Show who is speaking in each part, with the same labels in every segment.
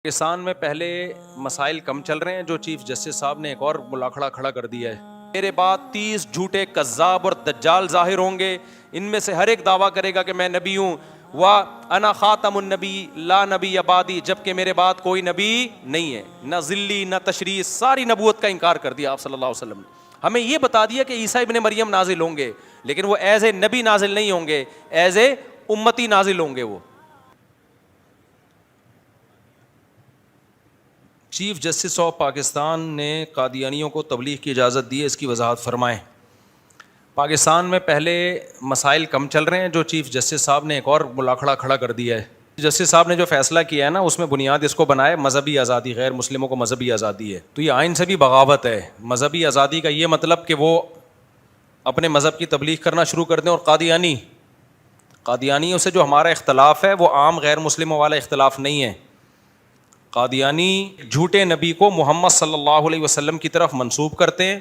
Speaker 1: پاکستان میں پہلے مسائل کم چل رہے ہیں، جو چیف جسٹس صاحب نے ایک اور ملاکھڑا کھڑا کر دیا ہے۔ میرے بعد 30 جھوٹے کذاب اور دجال ظاہر ہوں گے، ان میں سے ہر ایک دعویٰ کرے گا کہ میں نبی ہوں، وَأَنَا خَاتَمُ النَّبِي لَا نَبِيَّ بَعْدِي، جبکہ میرے بعد کوئی نبی نہیں ہے۔ نہ ذلی نہ تشریع، ساری نبوت کا انکار کر دیا آپ صلی اللہ علیہ وسلم نے۔ ہمیں یہ بتا دیا کہ عیسیٰ ابن مریم نازل ہوں گے، لیکن وہ ایز اے نبی نازل نہیں ہوں گے، ایز اے امتی نازل ہوں گے۔ وہ چیف جسٹس آف پاکستان نے قادیانیوں کو تبلیغ کی اجازت دی ہے، اس کی وضاحت فرمائیں۔ پاکستان میں پہلے مسائل کم چل رہے ہیں، جو چیف جسٹس صاحب نے ایک اور ملاکھڑا کھڑا کر دیا ہے۔ جسٹس صاحب نے جو فیصلہ کیا ہے نا، اس میں بنیاد اس کو بنائے مذہبی آزادی، غیر مسلموں کو مذہبی آزادی ہے، تو یہ آئین سے بھی بغاوت ہے۔ مذہبی آزادی کا یہ مطلب کہ وہ اپنے مذہب کی تبلیغ کرنا شروع کر دیں، اور قادیانیوں سے جو ہمارا اختلاف ہے وہ عام غیر مسلموں والا اختلاف نہیں ہے۔ قادیانی جھوٹے نبی کو محمد صلی اللہ علیہ وسلم کی طرف منسوب کرتے ہیں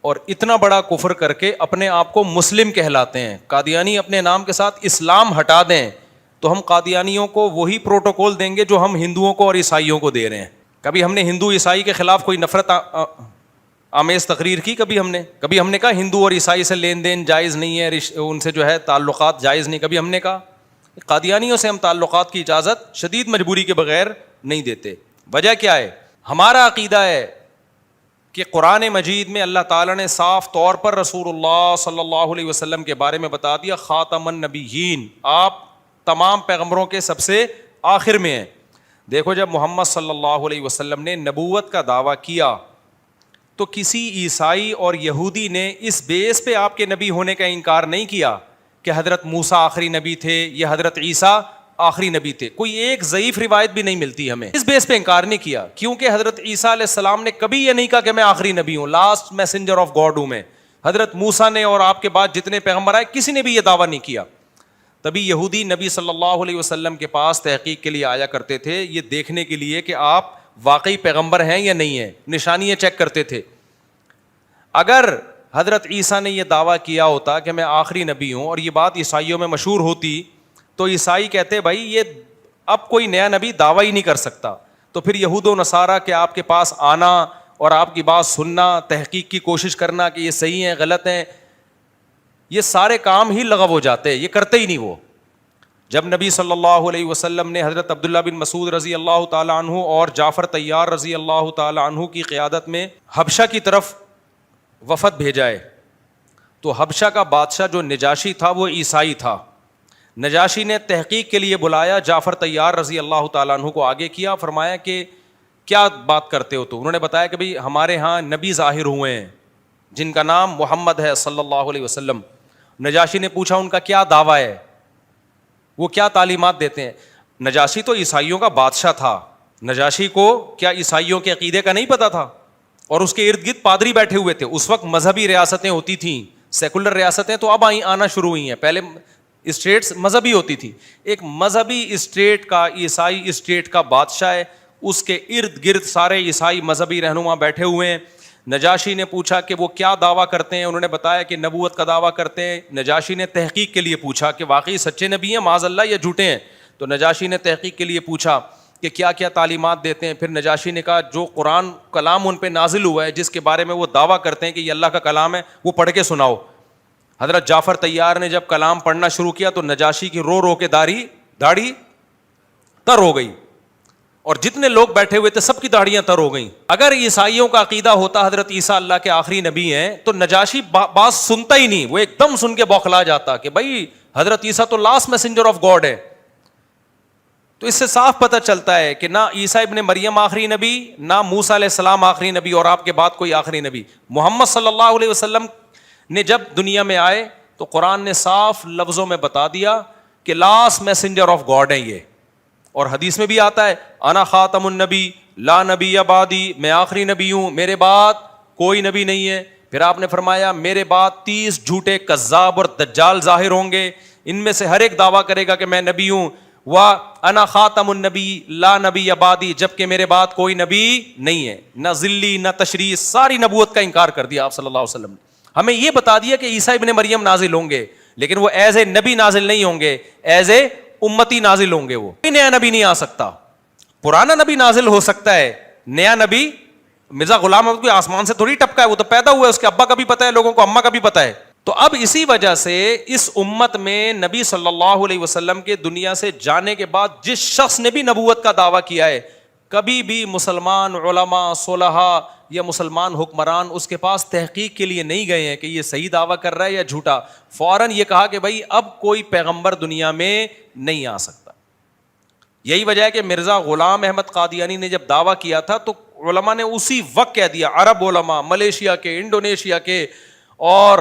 Speaker 1: اور اتنا بڑا کفر کر کے اپنے آپ کو مسلم کہلاتے ہیں۔ قادیانی اپنے نام کے ساتھ اسلام ہٹا دیں تو ہم قادیانیوں کو وہی پروٹوکول دیں گے جو ہم ہندوؤں کو اور عیسائیوں کو دے رہے ہیں۔ کبھی ہم نے ہندو عیسائی کے خلاف کوئی نفرت آمیز تقریر کی؟ کبھی ہم نے کہا ہندو اور عیسائی سے لین دین جائز نہیں ہے، ان سے جو ہے تعلقات جائز نہیں؟ کبھی ہم نے کہا؟ قادیانیوں سے ہم تعلقات کی اجازت شدید مجبوری کے بغیر نہیں دیتے۔ وجہ کیا ہے؟ ہمارا عقیدہ ہے کہ قرآن مجید میں اللہ تعالیٰ نے صاف طور پر رسول اللہ صلی اللہ علیہ وسلم کے بارے میں بتا دیا، خاتم النبیین، آپ تمام پیغمبروں کے سب سے آخر میں ہیں۔ دیکھو، جب محمد صلی اللہ علیہ وسلم نے نبوت کا دعویٰ کیا تو کسی عیسائی اور یہودی نے اس بیس پہ آپ کے نبی ہونے کا انکار نہیں کیا کہ حضرت موسیٰ آخری نبی تھے یا حضرت عیسیٰ آخری نبی تھے۔ کوئی ایک ضعیف روایت بھی نہیں ملتی ہمیں، اس بیس پہ انکار نہیں کیا، کیونکہ حضرت عیسیٰ علیہ السلام نے کبھی یہ نہیں کہا کہ میں آخری نبی ہوں، لاسٹ میسنجر آف گاڈ ہوں میں۔ حضرت موسیٰ نے اور آپ کے بعد جتنے پیغمبر آئے کسی نے بھی یہ دعویٰ نہیں کیا۔ تبھی یہودی نبی صلی اللہ علیہ وسلم کے پاس تحقیق کے لیے آیا کرتے تھے، یہ دیکھنے کے لیے کہ آپ واقعی پیغمبر ہیں یا نہیں ہیں، نشانیاں چیک کرتے تھے۔ اگر حضرت عیسیٰ نے یہ دعویٰ کیا ہوتا کہ میں آخری نبی ہوں اور یہ بات عیسائیوں میں مشہور ہوتی تو عیسائی کہتے بھائی یہ اب کوئی نیا نبی دعویٰ ہی نہیں کر سکتا، تو پھر یہود و نصارہ کے آپ کے پاس آنا اور آپ کی بات سننا، تحقیق کی کوشش کرنا کہ یہ صحیح ہیں غلط ہیں، یہ سارے کام ہی لغو ہو جاتے، یہ کرتے ہی نہیں وہ۔ جب نبی صلی اللہ علیہ وسلم نے حضرت عبداللہ بن مسعود رضی اللہ تعالیٰ عنہ اور جعفر طیار رضی اللہ تعالیٰ عنہ کی قیادت میں حبشہ کی طرف وفد بھیجا ہے، تو حبشہ کا بادشاہ جو نجاشی تھا وہ عیسائی تھا۔ نجاشی نے تحقیق کے لیے بلایا جعفر طیار رضی اللہ تعالیٰ عنہ کو، آگے کیا، فرمایا کہ کیا بات کرتے ہو تو؟ انہوں نے بتایا کہ بھئی ہمارے ہاں نبی ظاہر ہوئے ہیں جن کا نام محمد ہے صلی اللہ علیہ وسلم۔ نجاشی نے پوچھا ان کا کیا دعویٰ ہے، وہ کیا تعلیمات دیتے ہیں؟ نجاشی تو عیسائیوں کا بادشاہ تھا، نجاشی کو کیا عیسائیوں کے عقیدے کا نہیں پتہ تھا؟ اور اس کے ارد گرد پادری بیٹھے ہوئے تھے۔ اس وقت مذہبی ریاستیں ہوتی تھیں، سیکولر ریاستیں تو اب آنا شروع ہوئی ہیں، پہلے اسٹیٹس مذہبی ہوتی تھی۔ ایک مذہبی اسٹیٹ کا، عیسائی اسٹیٹ کا بادشاہ ہے، اس کے ارد گرد سارے عیسائی مذہبی رہنما بیٹھے ہوئے ہیں۔ نجاشی نے پوچھا کہ وہ کیا دعویٰ کرتے ہیں، انہوں نے بتایا کہ نبوت کا دعویٰ کرتے ہیں۔ نجاشی نے تحقیق کے لیے پوچھا کہ واقعی سچے نبی ہیں معاذ اللہ یا جھوٹے ہیں؟ تو نجاشی نے تحقیق کے لیے پوچھا کہ کیا کیا تعلیمات دیتے ہیں۔ پھر نجاشی نے کہا جو قرآن کلام ان پہ نازل ہوا ہے، جس کے بارے میں وہ دعویٰ کرتے ہیں کہ یہ اللہ کا کلام ہے، وہ پڑھ کے سناؤ۔ حضرت جعفر طیار نے جب کلام پڑھنا شروع کیا تو نجاشی کی رو رو کے داڑھی تر ہو گئی، اور جتنے لوگ بیٹھے ہوئے تھے سب کی داڑھیاں تر ہو گئیں۔ اگر عیسائیوں کا عقیدہ ہوتا حضرت عیسیٰ اللہ کے آخری نبی ہیں تو نجاشی بات سنتا ہی نہیں، وہ ایک دم سن کے بوکھلا جاتا کہ بھائی حضرت عیسیٰ تو لاسٹ میسنجر آف گاڈ ہے۔ تو اس سے صاف پتہ چلتا ہے کہ نہ عیسیٰ ابن مریم آخری نبی، نہ موسیٰ علیہ السلام آخری نبی، اور آپ کے بعد کوئی آخری نبی۔ محمد صلی اللہ علیہ وسلم نے جب دنیا میں آئے تو قرآن نے صاف لفظوں میں بتا دیا کہ لاسٹ میسنجر آف گاڈ ہے یہ، اور حدیث میں بھی آتا ہے انا خاتم النبی لا نبی بعدی، میں آخری نبی ہوں، میرے بعد کوئی نبی نہیں ہے۔ پھر آپ نے فرمایا میرے بعد 30 جھوٹے کذاب اور دجال ظاہر ہوں گے، ان میں سے ہر ایک دعویٰ کرے گا کہ میں نبی ہوں، وَأَنَا خَاتَمُ النَّبِيِّ لَا نَبِيَّ بَعْدِي، جبکہ میرے بعد کوئی نبی نہیں ہے۔ نہ ذلی نہ تشریع، ساری نبوت کا انکار کر دیا آپ صلی اللہ علیہ وسلم نے۔ ہمیں یہ بتا دیا کہ عیسیٰ ابن مریم نازل ہوں گے، لیکن وہ ایز اے نبی نازل نہیں ہوں گے، ایز اے امتی نازل ہوں گے، وہ کوئی نیا نبی نہیں آ سکتا۔ پرانا نبی نازل ہو سکتا ہے, نیا نبی مرزا غلام احمد کوئی آسمان سے تھوڑی ٹپکا ہے, وہ تو پیدا ہوا ہے, اس کے ابا کا بھی پتا ہے لوگوں کو, اماں کا بھی پتا ہے. تو اب اسی وجہ سے اس امت میں نبی صلی اللہ علیہ وسلم کے دنیا سے جانے کے بعد جس شخص نے بھی نبوت کا دعویٰ کیا ہے, کبھی بھی مسلمان علماء صلحاء یا مسلمان حکمران اس کے پاس تحقیق کے لیے نہیں گئے ہیں کہ یہ صحیح دعویٰ کر رہا ہے یا جھوٹا, فوراً یہ کہا کہ بھائی اب کوئی پیغمبر دنیا میں نہیں آ سکتا. یہی وجہ ہے کہ مرزا غلام احمد قادیانی نے جب دعویٰ کیا تھا تو علماء نے اسی وقت کہہ دیا, عرب علماء, ملیشیا کے, انڈونیشیا کے اور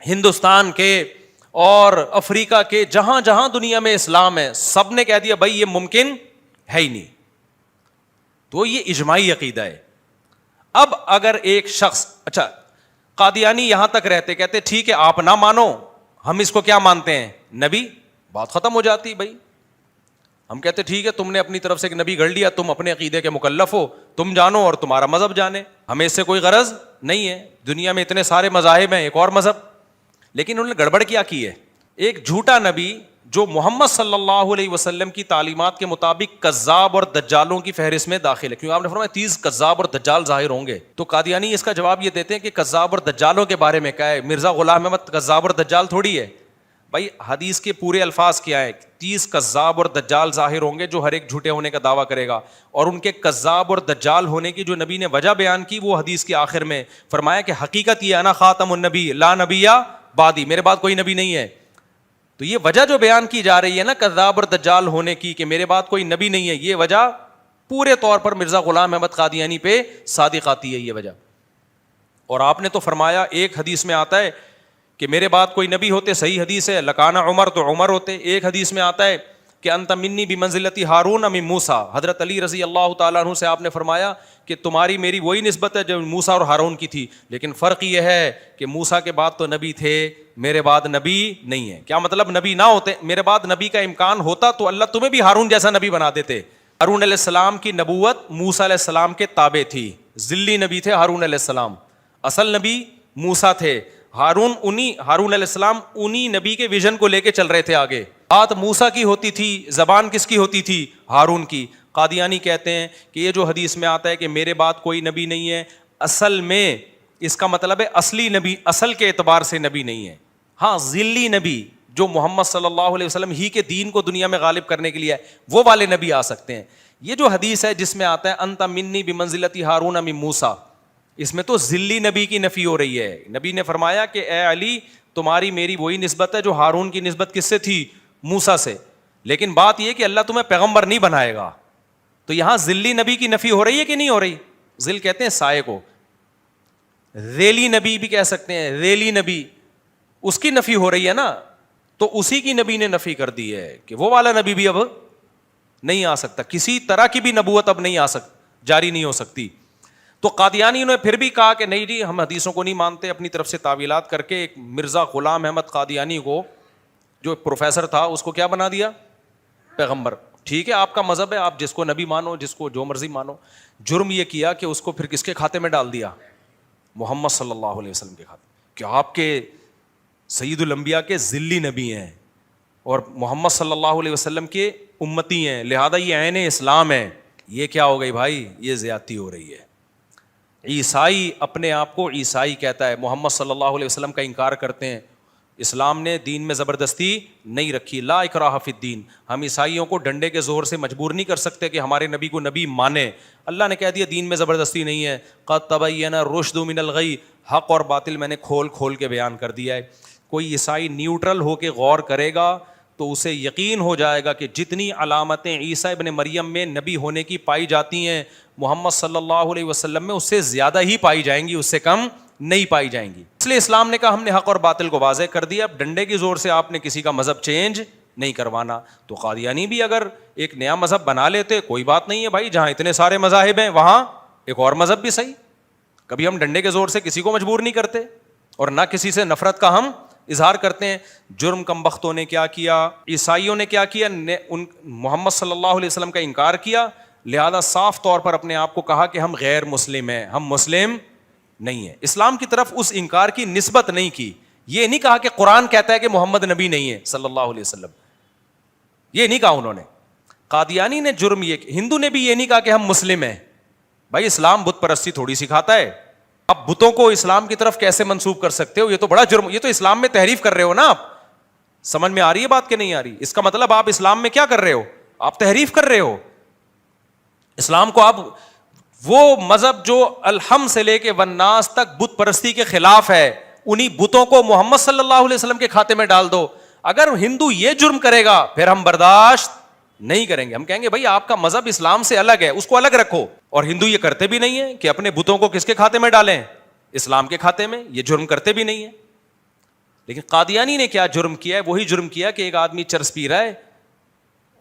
Speaker 1: ہندوستان کے اور افریقہ کے, جہاں جہاں دنیا میں اسلام ہے, سب نے کہہ دیا بھائی یہ ممکن ہے ہی نہیں. تو یہ اجماعی عقیدہ ہے. اب اگر ایک شخص, اچھا قادیانی یہاں تک رہتے, کہتے ٹھیک ہے آپ نہ مانو, ہم اس کو کیا مانتے ہیں, نبی, بات ختم ہو جاتی. بھائی ہم کہتے ٹھیک ہے تم نے اپنی طرف سے ایک نبی گھڑ لیا, تم اپنے عقیدے کے مکلف ہو, تم جانو اور تمہارا مذہب جانے, ہمیں اس سے کوئی غرض نہیں ہے. دنیا میں اتنے سارے مذاہب ہیں, ایک اور مذہب. لیکن انہوں نے گڑبڑ کیا کی ہے, ایک جھوٹا نبی جو محمد صلی اللہ علیہ وسلم کی تعلیمات کے مطابق کذاب اور دجالوں کی فہرست میں داخل ہے, کیونکہ آپ نے فرمایا 30 کذاب اور دجال ظاہر ہوں گے. تو قادیانی اس کا جواب یہ دیتے ہیں کہ کذاب اور دجالوں کے بارے میں کیا ہے, مرزا غلام احمد کذاب اور دجال تھوڑی ہے. بھائی حدیث کے پورے الفاظ کیا ہے, 30 کذاب اور دجال ظاہر ہوں گے جو ہر ایک جھوٹے ہونے کا دعویٰ کرے گا. اور ان کے کذاب اور دجال ہونے کی جو نبی نے وجہ بیان کی وہ حدیث کے آخر میں فرمایا کہ حقیقت یہ انا خاتم النبی لا نبی بعدی, میرے بعد کوئی نبی نہیں ہے. تو یہ وجہ جو بیان کی جا رہی ہے نا کذاب اور دجال ہونے کی, کہ میرے بعد کوئی نبی نہیں ہے, یہ وجہ پورے طور پر مرزا غلام احمد قادیانی پہ صادق آتی ہے یہ وجہ. اور آپ نے تو فرمایا, ایک حدیث میں آتا ہے کہ میرے بعد کوئی نبی ہوتے, صحیح حدیث ہے, لکانا عمر تو عمر ہوتے. ایک حدیث میں آتا ہے کہ انت منی بمنزلتی ہارون من موسیٰ, حضرت علی رضی اللہ تعالیٰ عنہ سے آپ نے فرمایا کہ تمہاری میری وہی نسبت ہے جو موسیٰ اور ہارون کی تھی, لیکن فرق یہ ہے کہ موسیٰ کے بعد تو نبی تھے, میرے بعد نبی نہیں ہے. کیا مطلب, نبی نہ ہوتے, میرے بعد نبی کا امکان ہوتا تو اللہ تمہیں بھی ہارون جیسا نبی بنا دیتے. ہارون علیہ السلام کی نبوت موسیٰ علیہ السلام کے تابع تھی, ذلی نبی تھے ہارون علیہ السلام, اصل نبی موسیٰ تھے. ہارون علیہ السلام انہی نبی کے ویژن کو لے کے چل رہے تھے آگے. بات موسیٰ کی ہوتی تھی, زبان کس کی ہوتی تھی, ہارون کی. قادیانی کہتے ہیں کہ یہ جو حدیث میں آتا ہے کہ میرے بعد کوئی نبی نہیں ہے, اصل میں اس کا مطلب ہے اصلی نبی, اصل کے اعتبار سے نبی نہیں ہے. ہاں ذلی نبی جو محمد صلی اللہ علیہ وسلم ہی کے دین کو دنیا میں غالب کرنے کے لیے ہے, وہ والے نبی آ سکتے ہیں. یہ جو حدیث ہے جس میں آتا ہے انت منی بمنزلتی ہارون من موسیٰ, اس میں تو ذلی نبی کی نفی ہو رہی ہے. نبی نے فرمایا کہ اے علی تمہاری میری وہی نسبت ہے جو ہارون کی نسبت کس سے تھی, موسیٰ سے, لیکن بات یہ کہ اللہ تمہیں پیغمبر نہیں بنائے گا. تو یہاں ذلی نبی کی نفی ہو رہی ہے کہ نہیں ہو رہی؟ ذل کہتے ہیں سائے کو, ذیلی نبی بھی کہہ سکتے ہیں, ذیلی نبی, اس کی نفی ہو رہی ہے نا. تو اسی کی نبی نے نفی کر دی ہے کہ وہ والا نبی بھی اب نہیں آ سکتا, کسی طرح کی بھی نبوت اب نہیں آ سکتی, جاری نہیں ہو سکتی. تو قادیانی نے پھر بھی کہا کہ نہیں جی ہم حدیثوں کو نہیں مانتے, اپنی طرف سے تعویلات کر کے ایک مرزا غلام احمد قادیانی کو جو پروفیسر تھا اس کو کیا بنا دیا, پیغمبر. ٹھیک ہے آپ کا مذہب ہے, آپ جس کو نبی مانو, جس کو جو مرضی مانو. جرم یہ کیا کہ اس کو پھر کس کے کھاتے میں ڈال دیا, محمد صلی اللہ علیہ وسلم کے کھاتے, کہ آپ کے سید الانبیاء کے ذلی نبی ہیں اور محمد صلی اللہ علیہ وسلم کے امتی ہیں, لہذا یہ عین اسلام ہے. یہ کیا ہو گئی بھائی, یہ زیادتی ہو رہی ہے. عیسائی اپنے آپ کو عیسائی کہتا ہے, محمد صلی اللہ علیہ وسلم کا انکار کرتے ہیں. اسلام نے دین میں زبردستی نہیں رکھی, لا اکراہ فی الدین. ہم عیسائیوں کو ڈنڈے کے زور سے مجبور نہیں کر سکتے کہ ہمارے نبی کو نبی مانے. اللہ نے کہہ دیا دین میں زبردستی نہیں ہے. قد تبین الرشد من الغی, حق اور باطل میں نے کھول کھول کے بیان کر دیا ہے. کوئی عیسائی نیوٹرل ہو کے غور کرے گا تو اسے یقین ہو جائے گا کہ جتنی علامتیں عیسیٰ ابن مریم میں نبی ہونے کی پائی جاتی ہیں محمد صلی اللہ علیہ وسلم میں اس سے زیادہ ہی پائی جائیں گی, اس سے کم نہیں پائی جائیں گی. اس لیے اسلام نے کہا ہم نے حق اور باطل کو واضح کر دیا, اب ڈنڈے کی زور سے آپ نے کسی کا مذہب چینج نہیں کروانا. تو قادیانی بھی اگر ایک نیا مذہب بنا لیتے کوئی بات نہیں ہے بھائی, جہاں اتنے سارے مذاہب ہیں وہاں ایک اور مذہب بھی صحیح. کبھی ہم ڈنڈے کے زور سے کسی کو مجبور نہیں کرتے اور نہ کسی سے نفرت کا ہم اظہار کرتے ہیں. جرم کم بختوں نے کیا کیا, عیسائیوں نے کیا کیا, محمد صلی اللہ علیہ وسلم کا انکار کیا, لہذا صاف طور پر اپنے آپ کو کہا کہ ہم غیر مسلم ہیں, ہم مسلم نہیں ہیں. اسلام کی طرف اس انکار کی نسبت نہیں کی. یہ نہیں کہا کہ قرآن کہتا ہے کہ محمد نبی نہیں ہے صلی اللہ علیہ وسلم, یہ نہیں کہا انہوں نے. قادیانی نے جرم یہ, ہندو نے بھی یہ نہیں کہا کہ ہم مسلم ہیں. بھائی اسلام بت پرستی تھوڑی سکھاتا ہے. اب بتوں کو اسلام کی طرف کیسے منسوب کر سکتے ہو؟ یہ تو بڑا جرم, یہ تو اسلام میں تحریف کر رہے ہو نا آپ. سمجھ میں آ رہی ہے بات کہ نہیں آ رہی؟ اس کا مطلب آپ اسلام میں کیا کر رہے ہو؟ آپ تحریف کر رہے ہو. اسلام کو آپ وہ مذہب جو الحم سے لے کے والناس تک بت پرستی کے خلاف ہے, انہی بتوں کو محمد صلی اللہ علیہ وسلم کے کھاتے میں ڈال دو. اگر ہندو یہ جرم کرے گا پھر ہم برداشت نہیں کریں گے. ہم کہیں گے بھائی آپ کا مذہب اسلام سے الگ ہے, اس کو الگ رکھو. اور ہندو یہ کرتے بھی نہیں ہے کہ اپنے بتوں کو کس کے کھاتے میں ڈالیں؟ اسلام کے کھاتے میں. یہ جرم کرتے بھی نہیں ہے. لیکن قادیانی نے کیا جرم کیا ہے؟ وہی جرم کیا کہ ایک آدمی چرس پی رہا ہے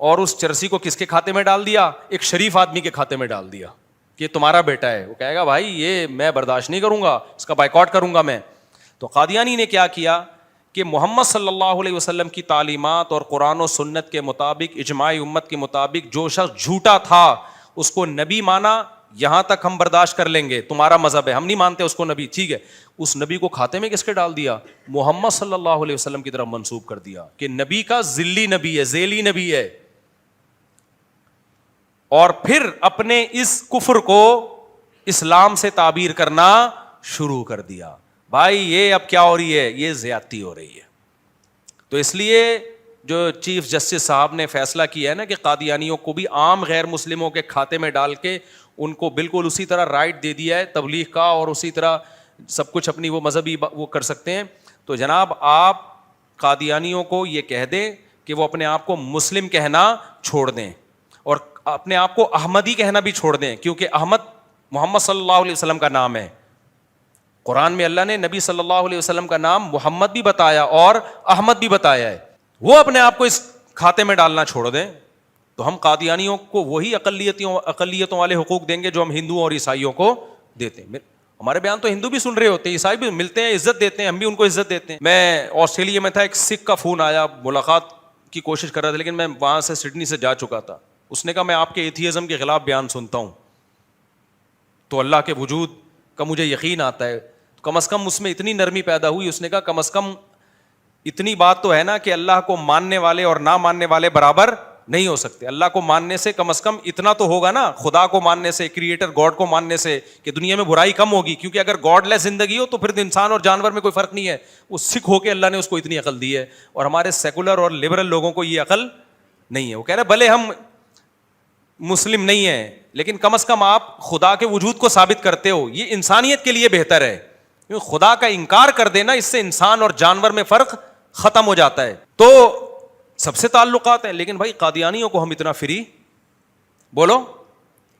Speaker 1: اور اس چرسی کو کس کے کھاتے میں ڈال دیا؟ ایک شریف آدمی کے کھاتے میں ڈال دیا کہ یہ تمہارا بیٹا ہے. وہ کہے گا بھائی یہ میں برداشت نہیں کروں گا, اس کا بائیکاٹ کروں گا میں. تو قادیانی نے کیا کیا کہ محمد صلی اللہ علیہ وسلم کی تعلیمات اور قرآن و سنت کے مطابق, اجماع امت کے مطابق جو شخص جھوٹا تھا اس کو نبی مانا, یہاں تک ہم برداشت کر لیں گے, تمہارا مذہب ہے, ہم نہیں مانتے اس کو نبی, ٹھیک ہے. اس نبی کو کھاتے میں کس کے ڈال دیا؟ محمد صلی اللہ علیہ وسلم کی طرف منسوب کر دیا کہ نبی کا ذلی نبی ہے, ذیلی نبی ہے. اور پھر اپنے اس کفر کو اسلام سے تعبیر کرنا شروع کر دیا. بھائی یہ اب کیا ہو رہی ہے؟ یہ زیادتی ہو رہی ہے. تو اس لیے جو چیف جسٹس صاحب نے فیصلہ کیا ہے نا کہ قادیانیوں کو بھی عام غیر مسلموں کے کھاتے میں ڈال کے ان کو بالکل اسی طرح رائٹ دے دیا ہے تبلیغ کا, اور اسی طرح سب کچھ اپنی وہ مذہبی وہ کر سکتے ہیں. تو جناب آپ قادیانیوں کو یہ کہہ دیں کہ وہ اپنے آپ کو مسلم کہنا چھوڑ دیں اور اپنے آپ کو احمدی کہنا بھی چھوڑ دیں, کیونکہ احمد محمد صلی اللہ علیہ وسلم کا نام ہے. قرآن میں اللہ نے نبی صلی اللہ علیہ وسلم کا نام محمد بھی بتایا اور احمد بھی بتایا ہے. وہ اپنے آپ کو اس کھاتے میں ڈالنا چھوڑ دیں تو ہم قادیانیوں کو وہی اقلیتوں والے حقوق دیں گے جو ہم ہندوؤں اور عیسائیوں کو دیتے ہیں. ہمارے بیان تو ہندو بھی سن رہے ہوتے ہیں, عیسائی بھی ملتے ہیں, عزت دیتے ہیں, ہم بھی ان کو عزت دیتے ہیں. میں آسٹریلیا میں تھا, ایک سکھ کا فون آیا, ملاقات کی کوشش کر رہا تھا, لیکن میں وہاں سے سڈنی سے جا چکا تھا. اس نے کہا میں آپ کے ایتھیزم کے خلاف بیان سنتا ہوں تو اللہ کے وجود کا مجھے یقین آتا ہے. کم از کم اس میں اتنی نرمی پیدا ہوئی. اس نے کہا کم از کم اتنی بات تو ہے نا کہ اللہ کو ماننے والے اور نہ ماننے والے برابر نہیں ہو سکتے. اللہ کو ماننے سے کم از کم اتنا تو ہوگا نا, خدا کو ماننے سے, کریٹر گاڈ کو ماننے سے, کہ دنیا میں برائی کم ہوگی. کیونکہ اگر گاڈ لیس زندگی ہو تو پھر انسان اور جانور میں کوئی فرق نہیں ہے. وہ سکھ ہو کے اللہ نے اس کو اتنی عقل دی ہے, اور ہمارے سیکولر اور لبرل لوگوں کو یہ عقل نہیں ہے. وہ کہہ رہے بھلے ہم مسلم نہیں ہیں لیکن کم از کم آپ خدا کے وجود کو ثابت کرتے ہو, یہ انسانیت کے لیے بہتر ہے. خدا کا انکار کر دینا, اس سے انسان اور جانور میں فرق ختم ہو جاتا ہے. تو سب سے تعلقات ہیں, لیکن بھائی قادیانیوں کو ہم اتنا فری بولو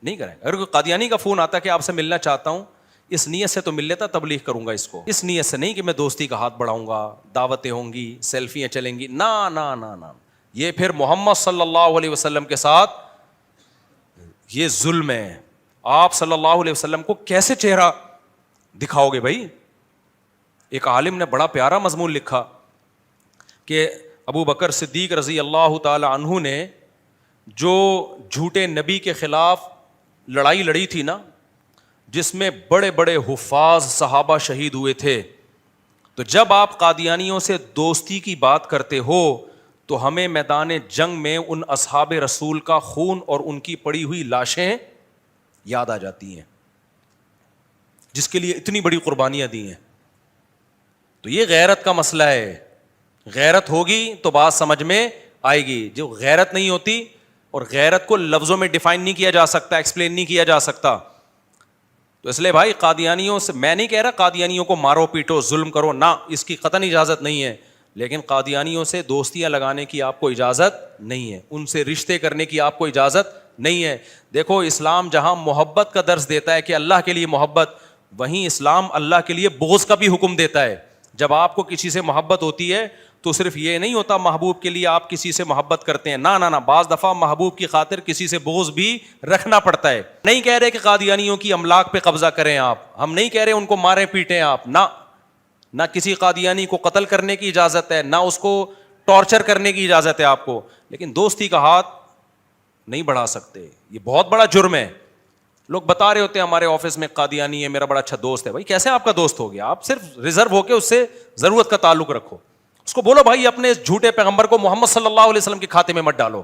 Speaker 1: نہیں کریں. اگر کوئی قادیانی کا فون آتا ہے کہ آپ سے ملنا چاہتا ہوں, اس نیت سے تو مل لیتا, تبلیغ کروں گا اس کو, اس نیت سے نہیں کہ میں دوستی کا ہاتھ بڑھاؤں گا, دعوتیں ہوں گی, سیلفیاں چلیں گی, نا نا نا نا. یہ پھر محمد صلی اللہ علیہ وسلم کے ساتھ یہ ظلم ہے. آپ صلی اللہ علیہ وسلم کو کیسے چہرہ دکھاؤ گے بھائی؟ ایک عالم نے بڑا پیارا مضمون لکھا کہ ابو بکر صدیق رضی اللہ تعالی عنہ نے جو جھوٹے نبی کے خلاف لڑائی لڑی تھی نا, جس میں بڑے بڑے حفاظ صحابہ شہید ہوئے تھے, تو جب آپ قادیانیوں سے دوستی کی بات کرتے ہو تو ہمیں میدان جنگ میں ان اصحاب رسول کا خون اور ان کی پڑی ہوئی لاشیں یاد آ جاتی ہیں جس کے لیے اتنی بڑی قربانیاں دی ہیں. تو یہ غیرت کا مسئلہ ہے. غیرت ہوگی تو بات سمجھ میں آئے گی. جو غیرت نہیں ہوتی, اور غیرت کو لفظوں میں ڈیفائن نہیں کیا جا سکتا, ایکسپلین نہیں کیا جا سکتا. تو اس لیے بھائی قادیانیوں سے میں نہیں کہہ رہا قادیانیوں کو مارو پیٹو ظلم کرو, نہ, اس کی قطعاً اجازت نہیں ہے. لیکن قادیانیوں سے دوستیاں لگانے کی آپ کو اجازت نہیں ہے, ان سے رشتے کرنے کی آپ کو اجازت نہیں ہے. دیکھو اسلام جہاں محبت کا درس دیتا ہے کہ اللہ کے لیے محبت, وہیں اسلام اللہ کے لیے بغض کا بھی حکم دیتا ہے. جب آپ کو کسی سے محبت ہوتی ہے تو صرف یہ نہیں ہوتا محبوب کے لیے آپ کسی سے محبت کرتے ہیں, نہ, بعض دفعہ محبوب کی خاطر کسی سے بغض بھی رکھنا پڑتا ہے. نہیں کہہ رہے کہ قادیانیوں کی املاک پہ قبضہ کریں آپ, ہم نہیں کہہ رہے ان کو ماریں پیٹیں آپ, نہ کسی قادیانی کو قتل کرنے کی اجازت ہے, نہ اس کو ٹارچر کرنے کی اجازت ہے آپ کو, لیکن دوستی کا ہاتھ نہیں بڑھا سکتے. یہ بہت بڑا جرم ہے. لوگ بتا رہے ہوتے ہیں ہمارے آفس میں قادیانی ہے, میرا بڑا اچھا دوست ہے. بھائی کیسے آپ کا دوست ہو گیا؟ آپ صرف ریزرو ہو کے اس سے ضرورت کا تعلق رکھو. اس کو بولو بھائی اپنے جھوٹے پیغمبر کو محمد صلی اللہ علیہ وسلم کے کھاتے میں مت ڈالو.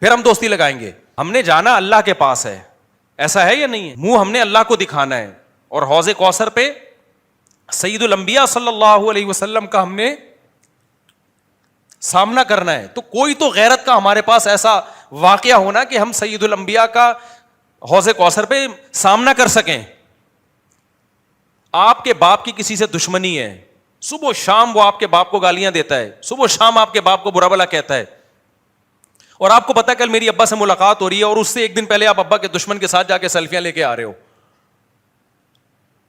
Speaker 1: پھر ہم دوستی لگائیں گے. ہم نے جانا اللہ کے پاس ہے, ایسا ہے یا نہیں ہے؟ منہ ہم نے اللہ کو دکھانا ہے, اور حوض کوثر پہ سید الانبیاء صلی اللہ علیہ وسلم کا ہم نے سامنا کرنا ہے. تو کوئی تو غیرت کا ہمارے پاس ایسا واقعہ ہونا کہ ہم سید الانبیاء کا حوض کوثر پہ سامنا کر سکیں. آپ کے باپ کی کسی سے دشمنی ہے, صبح و شام وہ آپ کے باپ کو گالیاں دیتا ہے, صبح و شام آپ کے باپ کو برا بھلا کہتا ہے, اور آپ کو پتا ہے کل میری ابا سے ملاقات ہو رہی ہے, اور اس سے ایک دن پہلے آپ ابا کے دشمن کے ساتھ جا کے سیلفیاں لے کے آ رہے ہو,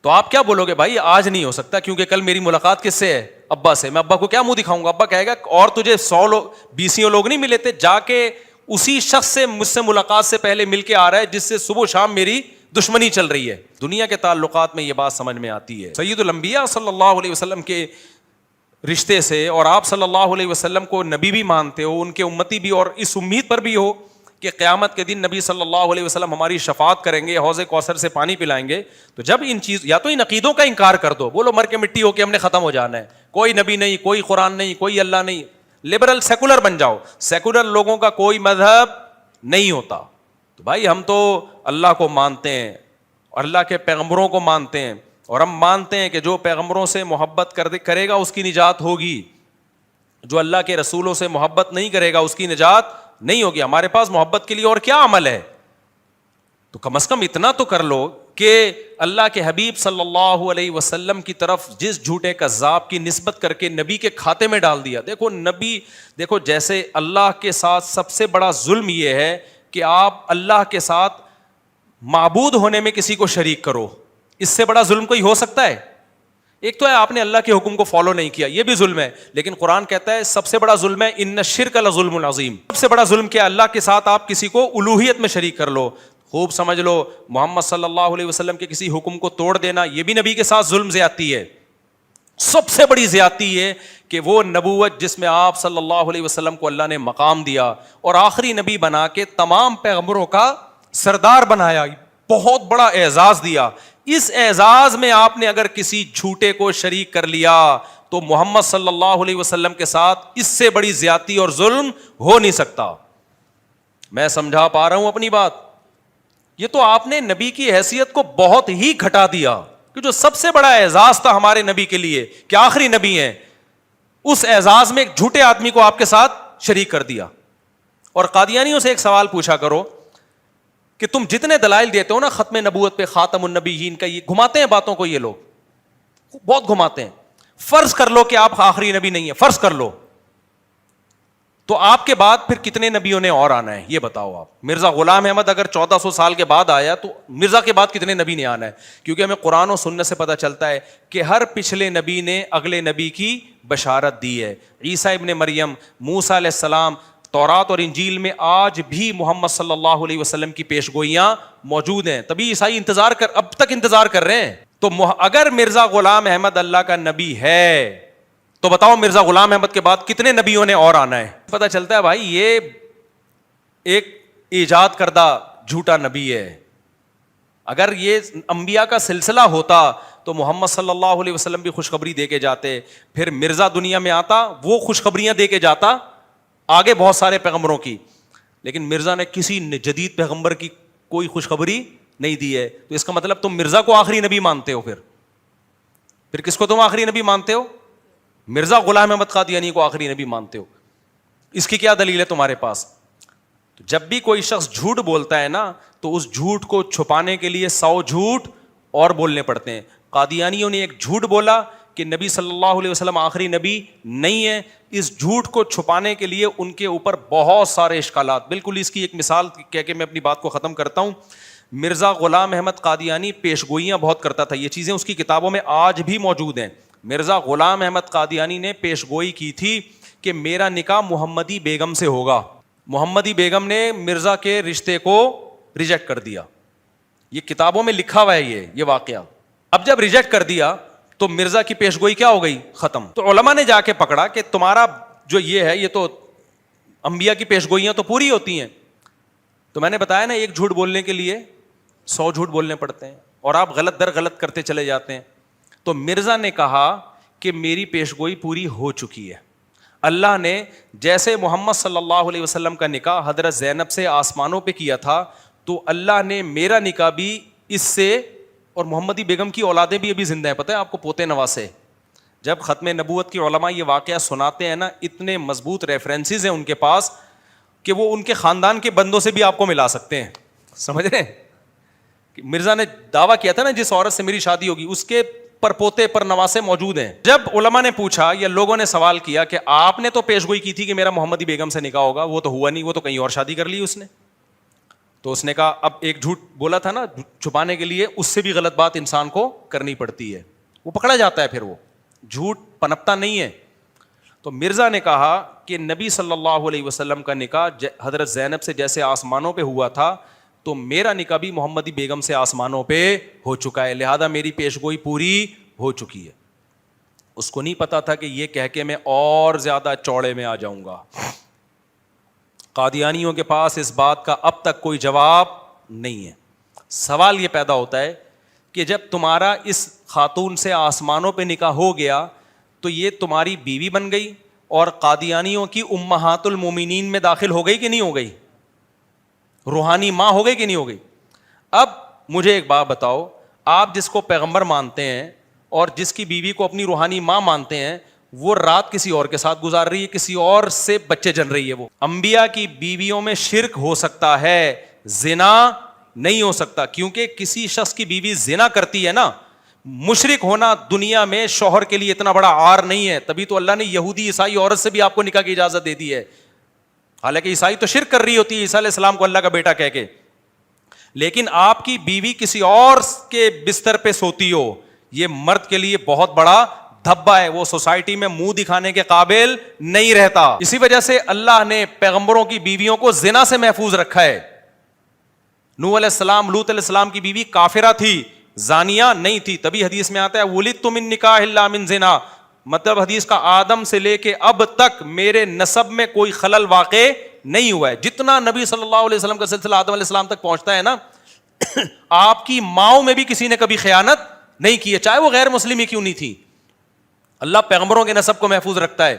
Speaker 1: تو آپ کیا بولو گے؟ بھائی آج نہیں ہو سکتا کیونکہ کل میری ملاقات کس سے ہے؟ ابا سے. میں ابا کو کیا منہ دکھاؤں گا؟ ابا کہے گا اور تجھے 100 لوگ 20 لوگ نہیں ملے تھے, جا کے اسی شخص سے مجھ سے ملاقات سے پہلے مل کے آ رہا ہے جس سے صبح و شام میری دشمنی چل رہی ہے. دنیا کے تعلقات میں یہ بات سمجھ میں آتی ہے. سید الانبیاء صلی اللہ علیہ وسلم کے رشتے سے, اور آپ صلی اللہ علیہ وسلم کو نبی بھی مانتے ہو, ان کے امتی بھی, اور اس امید پر بھی ہو کہ قیامت کے دن نبی صلی اللہ علیہ وسلم ہماری شفاعت کریں گے, حوض کوثر سے پانی پلائیں گے. تو جب ان چیز, یا تو ان عقیدوں کا انکار کر دو, بولو مر کے مٹی ہو کے ہم نے ختم ہو جانا ہے, کوئی نبی نہیں, کوئی قرآن نہیں, کوئی اللہ نہیں, لبرل سیکولر بن جاؤ. سیکولر لوگوں کا کوئی مذہب نہیں ہوتا. تو بھائی ہم تو اللہ کو مانتے ہیں اور اللہ کے پیغمبروں کو مانتے ہیں, اور ہم مانتے ہیں کہ جو پیغمبروں سے محبت کرے گا اس کی نجات ہوگی, جو اللہ کے رسولوں سے محبت نہیں کرے گا اس کی نجات نہیں ہوگی. ہمارے پاس محبت کے لیے اور کیا عمل ہے؟ تو کم از کم اتنا تو کر لو کہ اللہ کے حبیب صلی اللہ علیہ وسلم کی طرف جس جھوٹے کذاب کی نسبت کر کے نبی کے کھاتے میں ڈال دیا. دیکھو نبی, دیکھو جیسے اللہ کے ساتھ سب سے بڑا ظلم یہ ہے کہ آپ اللہ کے ساتھ معبود ہونے میں کسی کو شریک کرو, اس سے بڑا ظلم کوئی ہو سکتا ہے؟ ایک تو ہے آپ نے اللہ کے حکم کو فالو نہیں کیا, یہ بھی ظلم ہے, لیکن قرآن کہتا ہے سب سے بڑا ظلم ہے ان الشرک لظلم عظیم. سب سے بڑا ظلم کیا؟ اللہ کے ساتھ آپ کسی کو الوہیت میں شریک کر لو. خوب سمجھ لو, محمد صلی اللہ علیہ وسلم کے کسی حکم کو توڑ دینا یہ بھی نبی کے ساتھ ظلم زیادتی ہے. سب سے بڑی زیادتی ہے کہ وہ نبوت جس میں آپ صلی اللہ علیہ وسلم کو اللہ نے مقام دیا اور آخری نبی بنا کے تمام پیغمبروں کا سردار بنایا, بہت بڑا اعزاز دیا, اس اعزاز میں آپ نے اگر کسی جھوٹے کو شریک کر لیا تو محمد صلی اللہ علیہ وسلم کے ساتھ اس سے بڑی زیادتی اور ظلم ہو نہیں سکتا. میں سمجھا پا رہا ہوں اپنی بات؟ یہ تو آپ نے نبی کی حیثیت کو بہت ہی گھٹا دیا, کہ جو سب سے بڑا اعزاز تھا ہمارے نبی کے لیے کہ آخری نبی ہیں, اس اعزاز میں ایک جھوٹے آدمی کو آپ کے ساتھ شریک کر دیا. اور قادیانیوں سے ایک سوال پوچھا کرو کہ تم جتنے دلائل دیتے ہو نا ختم نبوت پہ, خاتم النبیین کا, یہ گھماتے ہیں باتوں کو, یہ لوگ بہت گھماتے ہیں. فرض کر لو کہ آپ آخری نبی نہیں ہیں, فرض کر لو, تو آپ کے بعد پھر کتنے نبیوں نے اور آنا ہے یہ بتاؤ آپ. مرزا غلام احمد اگر 1400 سال کے بعد آیا تو مرزا کے بعد کتنے نبی نے آنا ہے؟ کیونکہ ہمیں قرآن و سنت سے پتہ چلتا ہے کہ ہر پچھلے نبی نے اگلے نبی کی بشارت دی ہے. عیسیٰ ابن مریم, موسیٰ علیہ السلام, تورات اور انجیل میں آج بھی محمد صلی اللہ علیہ وسلم کی پیش گوئیاں موجود ہیں. تبھی عیسائی اب تک انتظار کر رہے ہیں. تو اگر مرزا غلام احمد اللہ کا نبی ہے تو بتاؤ مرزا غلام احمد کے بعد کتنے نبیوں نے اور آنا ہے؟ پتہ چلتا ہے بھائی یہ ایک ایجاد کردہ جھوٹا نبی ہے. اگر یہ انبیاء کا سلسلہ ہوتا تو محمد صلی اللہ علیہ وسلم بھی خوشخبری دے کے جاتے, پھر مرزا دنیا میں آتا, وہ خوشخبریاں دے کے جاتا آگے بہت سارے پیغمبروں کی, لیکن مرزا نے کسی جدید پیغمبر کی کوئی خوشخبری نہیں دی ہے. تو اس کا مطلب تم مرزا کو آخری نبی مانتے ہو, پھر کس کو تم آخری نبی مانتے ہو؟ مرزا غلام احمد قادیانی کو آخری نبی مانتے ہو. اس کی کیا دلیل ہے تمہارے پاس؟ تو جب بھی کوئی شخص جھوٹ بولتا ہے نا تو اس جھوٹ کو چھپانے کے لیے 100 جھوٹ اور بولنے پڑتے ہیں. قادیانیوں نے ایک جھوٹ بولا کہ نبی صلی اللہ علیہ وسلم آخری نبی نہیں ہے, اس جھوٹ کو چھپانے کے لیے ان کے اوپر بہت سارے اشکالات. بالکل اس کی ایک مثال کہہ کے میں اپنی بات کو ختم کرتا ہوں. مرزا غلام احمد قادیانی پیش گوئیاں بہت کرتا تھا, یہ چیزیں اس کی کتابوں میں آج بھی موجود ہیں. مرزا غلام احمد قادیانی نے پیش گوئی کی تھی کہ میرا نکاح محمدی بیگم سے ہوگا. محمدی بیگم نے مرزا کے رشتے کو ریجیکٹ کر دیا, یہ کتابوں میں لکھا ہوا ہے یہ واقعہ. اب جب ریجیکٹ کر دیا تو مرزا کی پیش گوئی کیا ہو گئی؟ ختم. تو علماء نے جا کے پکڑا کہ تمہارا جو یہ ہے یہ تو انبیاء کی پیش گوئیاں تو پوری ہوتی ہیں. تو میں نے بتایا نا ایک جھوٹ بولنے کے لیے 100 جھوٹ بولنے پڑتے ہیں اور آپ غلط در غلط کرتے چلے جاتے ہیں. تو مرزا نے کہا کہ میری پیش گوئی پوری ہو چکی ہے, اللہ نے جیسے محمد صلی اللہ علیہ وسلم کا نکاح حضرت زینب سے آسمانوں پہ کیا تھا, تو اللہ نے میرا نکاح بھی اس سے, اور محمدی بیگم کی اولادیں بھی ابھی زندہ ہیں, پتہ ہے آپ کو, پوتے نواسے. جب ختم نبوت کی علماء یہ واقعہ سناتے ہیں نا, اتنے مضبوط ریفرنسز ہیں ان کے پاس کہ وہ ان کے خاندان کے بندوں سے بھی آپ کو ملا سکتے ہیں. سمجھ رہے ہیں؟ مرزا نے دعویٰ کیا تھا نا جس عورت سے میری شادی ہوگی اس کے پر پوتے پر نواسے موجود ہیں. جب علماء نے پوچھا یا لوگوں نے سوال کیا کہ آپ نے تو پیش گوئی کی تھی کہ میرا محمدی بیگم سے نکاح ہوگا, وہ تو ہوا نہیں, وہ تو کہیں اور شادی کر لی اس نے. تو اس نے کہا اب ایک جھوٹ بولا تھا نا چھپانے کے لیے, اس سے بھی غلط بات انسان کو کرنی پڑتی ہے, وہ پکڑا جاتا ہے, پھر وہ جھوٹ پنپتا نہیں ہے. تو مرزا نے کہا کہ نبی صلی اللہ علیہ وسلم کا نکاح حضرت زینب سے جیسے آسمانوں پہ ہوا تھا, تو میرا نکاح بھی محمدی بیگم سے آسمانوں پہ ہو چکا ہے, لہذا میری پیش گوئی پوری ہو چکی ہے. اس کو نہیں پتا تھا کہ یہ کہہ کے میں اور زیادہ چوڑے میں آ جاؤں گا. قادیانیوں کے پاس اس بات کا اب تک کوئی جواب نہیں ہے. سوال یہ پیدا ہوتا ہے کہ جب تمہارا اس خاتون سے آسمانوں پہ نکاح ہو گیا تو یہ تمہاری بیوی بن گئی اور قادیانیوں کی امہات المومنین میں داخل ہو گئی کہ نہیں ہو گئی, روحانی ماں ہو گئی کہ نہیں ہو گئی. اب مجھے ایک بات بتاؤ, آپ جس کو پیغمبر مانتے ہیں اور جس کی بیوی کو اپنی روحانی ماں مانتے ہیں, وہ رات کسی اور کے ساتھ گزار رہی ہے, کسی اور سے بچے جن رہی ہے. وہ انبیاء کی بیویوں میں شرک ہو سکتا ہے, زنا نہیں ہو سکتا, کیونکہ کسی شخص کی بیوی زنا کرتی ہے نا, مشرک ہونا دنیا میں شوہر کے لیے اتنا بڑا عار نہیں ہے. تبھی تو اللہ نے یہودی عیسائی عورت سے بھی آپ کو نکاح کی اجازت دے دی ہے, حالانکہ عیسائی تو شرک کر رہی ہوتی ہے عیسیٰ علیہ السلام کو اللہ کا بیٹا کہہ کے. لیکن آپ کی بیوی کسی اور کے بستر پہ سوتی ہو, یہ مرد کے لیے بہت بڑا دھبا ہے, وہ سوسائٹی میں منہ دکھانے کے قابل نہیں رہتا. اسی وجہ سے اللہ نے پیغمبروں کی بیویوں کو زنا سے محفوظ رکھا ہے. نوح علیہ السلام, لوط علیہ السلام کی بیوی کافرہ تھی, زانیہ نہیں تھی, تبھی حدیث میں آتا ہے ولدت من نکاح الا من زنا, مطلب حدیث کا آدم سے لے کے اب تک میرے نسب میں کوئی خلل واقع نہیں ہوا ہے. جتنا نبی صلی اللہ علیہ وسلم کا سلسلہ آدم علیہ السلام تک پہنچتا ہے نا, آپ کی ماؤں میں بھی کسی نے کبھی خیانت نہیں کی ہے, چاہے وہ غیر مسلم ہی کیوں نہیں تھی. اللہ پیغمبروں کے نسب کو محفوظ رکھتا ہے.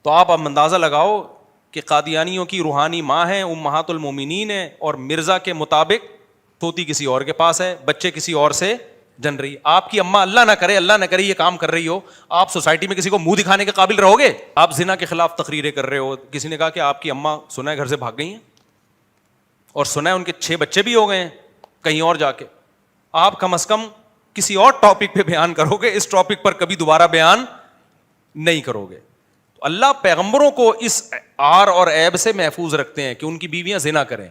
Speaker 1: تو آپ اب اندازہ لگاؤ کہ قادیانیوں کی روحانی ماں ہیں, امہات المومنین ہیں, اور مرزا کے مطابق پوتی کسی اور کے پاس ہے, بچے کسی اور سے جن رہی. آپ کی اماں اللہ نہ کرے یہ کام کر رہی ہو, آپ سوسائٹی میں کسی کو منہ دکھانے کے قابل رہو گے؟ آپ زنا کے خلاف تقریریں کر رہے ہو, کسی نے کہا کہ آپ کی اماں سنا ہے گھر سے بھاگ گئی ہیں, اور سنا ہے ان کے 6 بچے بھی ہو گئے ہیں کہیں اور جا کے. آپ کم از کم کسی اور ٹاپک پہ بیان کرو گے, اس ٹاپک پر کبھی دوبارہ بیان نہیں کرو گے. تو اللہ پیغمبروں کو اس عار اور عیب سے محفوظ رکھتے ہیں کہ ان کی بیویاں زنا کریں.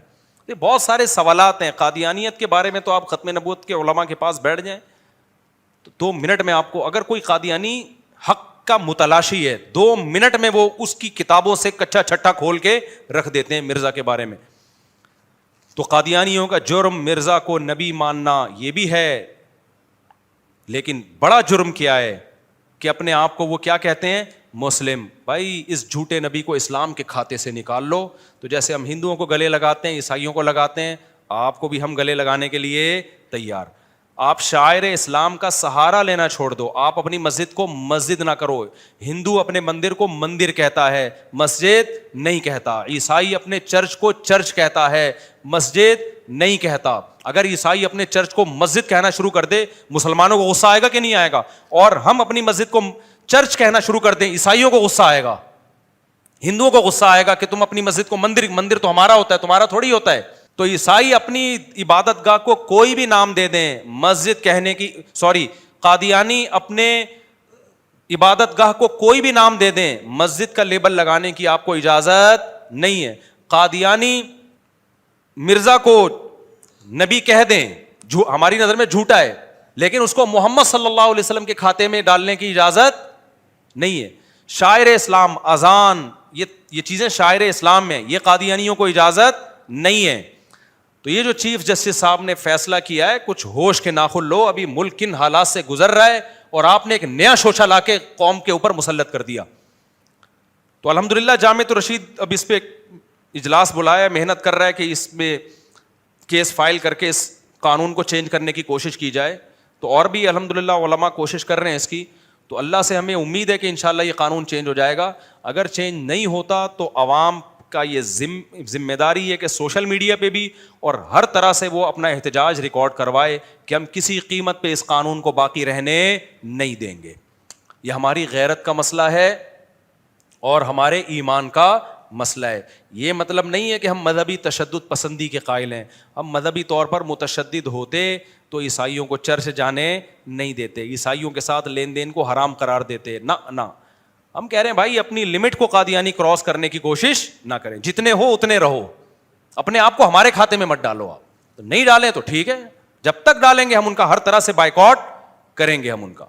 Speaker 1: بہت سارے سوالات ہیں قادیانیت کے بارے میں, تو آپ ختم نبوت کے علماء کے پاس بیٹھ جائیں تو 2 منٹ میں آپ کو, اگر کوئی قادیانی حق کا متلاشی ہے, 2 منٹ میں وہ اس کی کتابوں سے کچا چھٹا کھول کے رکھ دیتے ہیں مرزا کے بارے میں. تو قادیانیوں کا جرم مرزا کو نبی ماننا یہ بھی ہے, لیکن بڑا جرم کیا ہے کہ اپنے آپ کو وہ کیا کہتے ہیں, مسلم. بھائی اس جھوٹے نبی کو اسلام کے کھاتے سے نکال لو. تو جیسے ہم ہندوؤں کو گلے لگاتے ہیں, عیسائیوں کو لگاتے ہیں, آپ کو بھی ہم گلے لگانے کے لیے تیار. آپ شاعر اسلام کا سہارا لینا چھوڑ دو, آپ اپنی مسجد کو مسجد نہ کرو. ہندو اپنے مندر کو مندر کہتا ہے, مسجد نہیں کہتا. عیسائی اپنے چرچ کو چرچ کہتا ہے, مسجد نہیں کہتا. اگر عیسائی اپنے چرچ کو مسجد کہنا شروع کر دے, مسلمانوں کو غصہ آئے گا کہ نہیں آئے گا؟ اور ہم اپنی مسجد کو چرچ کہنا شروع کر دیں, عیسائیوں کو غصہ آئے گا, ہندوؤں کو غصہ آئے گا کہ تم اپنی مسجد کو مندر تو ہمارا ہوتا ہے, تمہارا تھوڑی ہوتا ہے. تو عیسائی اپنی عبادت گاہ کو کوئی بھی نام دے دیں, مسجد کہنے کی, قادیانی اپنے عبادت گاہ کو کوئی بھی نام دے دیں, مسجد کا لیبل لگانے کی آپ کو اجازت نہیں ہے. قادیانی مرزا کو نبی کہہ دیں, جو ہماری نظر میں جھوٹا ہے, لیکن اس کو محمد صلی اللہ علیہ وسلم کے کھاتے میں ڈالنے کی اجازت نہیں ہے. شاعر اسلام, اذان, یہ چیزیں شاعر اسلام میں, یہ قادیانیوں کو اجازت نہیں ہے. تو یہ جو چیف جسٹس صاحب نے فیصلہ کیا ہے, کچھ ہوش کے ناخن لو, ابھی ملک کن حالات سے گزر رہا ہے, اور آپ نے ایک نیا شوشہ لا کے قوم کے اوپر مسلط کر دیا. تو الحمدللہ جامعۃ الرشید اب اس پہ اجلاس بلایا, محنت کر رہا ہے کہ اس میں کیس فائل کر کے اس قانون کو چینج کرنے کی کوشش کی جائے. تو اور بھی الحمدللہ علماء کوشش کر رہے ہیں اس کی. تو اللہ سے ہمیں امید ہے کہ انشاءاللہ یہ قانون چینج ہو جائے گا. اگر چینج نہیں ہوتا تو عوام کا یہ ذمہ داری ہے کہ سوشل میڈیا پہ بھی اور ہر طرح سے وہ اپنا احتجاج ریکارڈ کروائے کہ ہم کسی قیمت پہ اس قانون کو باقی رہنے نہیں دیں گے. یہ ہماری غیرت کا مسئلہ ہے اور ہمارے ایمان کا مسئلہ ہے. یہ مطلب نہیں ہے کہ ہم مذہبی تشدد پسندی کے قائل ہیں. ہم مذہبی طور پر متشدد ہوتے تو عیسائیوں کو چرچ جانے نہیں دیتے, عیسائیوں کے ساتھ لین دین کو حرام قرار دیتے, نہ. ہم کہہ رہے ہیں بھائی اپنی لمٹ کو قادیانی کراس کرنے کی کوشش نہ کریں, جتنے ہو اتنے رہو, اپنے آپ کو ہمارے کھاتے میں مت ڈالو. آپ نہیں ڈالیں تو ٹھیک ہے, جب تک ڈالیں گے ہم ان کا ہر طرح سے بائیکاٹ کریں گے ہم ان کا.